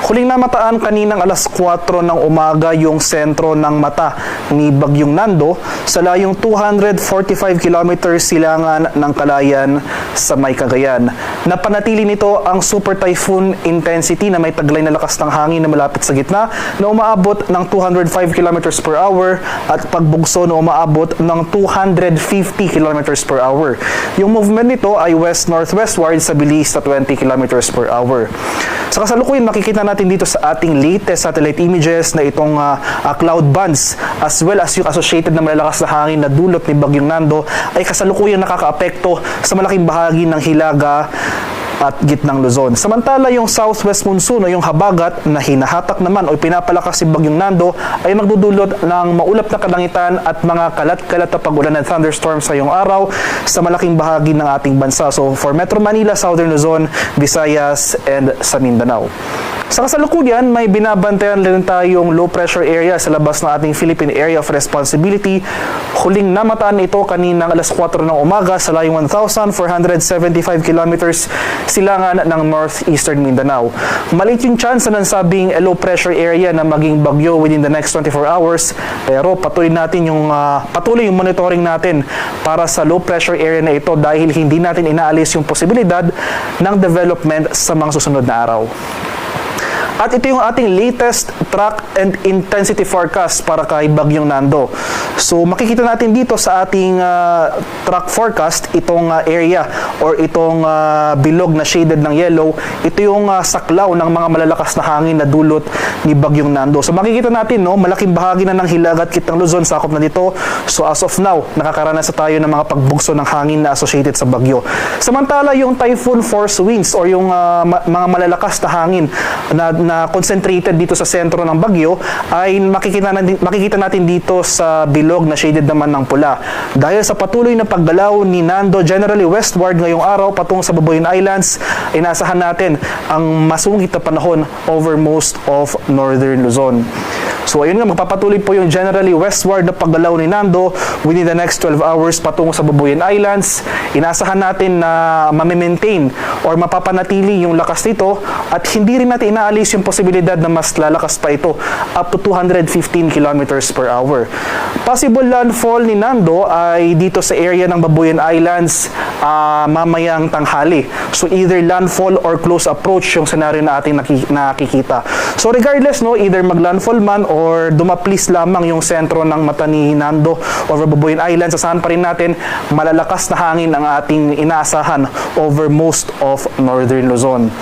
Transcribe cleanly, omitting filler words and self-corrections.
Huling namataan kaninang alas 4 ng umaga yung sentro ng mata ni Bagyong Nando sa layong 245 kilometers silangan ng Calayan sa may Cagayan. Napanatili nito ang super typhoon intensity na may taglay na lakas ng hangin na malapit sa gitna na umaabot ng 205 kilometers per hour at pagbugso na umaabot ng 250 kilometers per hour. Yung movement nito ay west-northwestward sa bilis na 20 kilometers per hour. Sa kasalukuyan, makikita natin dito sa ating latest satellite images na itong cloud bands as well as yung associated na malalakas na hangin na dulot ni Bagyong Nando ay kasalukuyan nakakaapekto sa malaking bahagi ng Hilaga at gitnang Luzon. Samantala, yung southwest monsoon o yung habagat na hinahatak naman o pinapalakas si Bagyong Nando ay magdudulot ng maulap na kalangitan at mga kalat-kalat na pag-ulan at thunderstorms sa iyong araw sa malaking bahagi ng ating bansa. So, for Metro Manila, Southern Luzon, Visayas, and sa Mindanao. Sa kasalukuyan, may binabantayan rin tayong low pressure area sa labas ng ating Philippine Area of Responsibility. Huling namataan ito kaninang alas 4 ng umaga sa layong 1,475 kilometers silangan ng northeastern Mindanao. Maliit yung chance na nasabing low pressure area na maging bagyo within the next 24 hours, pero patuloy yung monitoring natin para sa low pressure area na ito dahil hindi natin inaalis yung posibilidad ng development sa mga susunod na araw. At ito yung ating latest track and intensity forecast para kay Bagyong Nando. So makikita natin dito sa ating track forecast itong area or itong bilog na shaded ng yellow. Ito yung saklaw ng mga malalakas na hangin na dulot ni Bagyong Nando. So makikita natin, no, malaking bahagi na ng Hilaga at Gitnang Luzon sakop na dito. So as of now, nakakaranas tayo ng mga pagbugso ng hangin na associated sa bagyo. Samantala, yung typhoon force winds or yung mga malalakas na hangin na concentrated dito sa sentro ng bagyo ay makikita natin dito sa bilog na shaded naman ng pula. Dahil sa patuloy na paggalaw ni Nando generally westward ngayong araw patungo sa Babuyan Islands, inasahan natin ang masungit na panahon over most of northern Luzon. So ayun nga, magpapatuloy po yung generally westward na paggalaw ni Nando within the next 12 hours patungo sa Babuyan Islands. Inasahan natin na mamimaintain or mapapanatili yung lakas nito at hindi rin natin inaalis yung posibilidad na mas lalakas pa ito up to 215 kilometers per hour. Possible landfall ni Nando ay dito sa area ng Babuyan Islands mamayang tanghali. So either landfall or close approach yung scenario na ating nakikita. So regardless, no, either maglandfall man or dumaplis lamang yung sentro ng mata ni Nando over Babuyan Islands, asahan pa rin natin malalakas na hangin ang ating inaasahan over most of northern Luzon.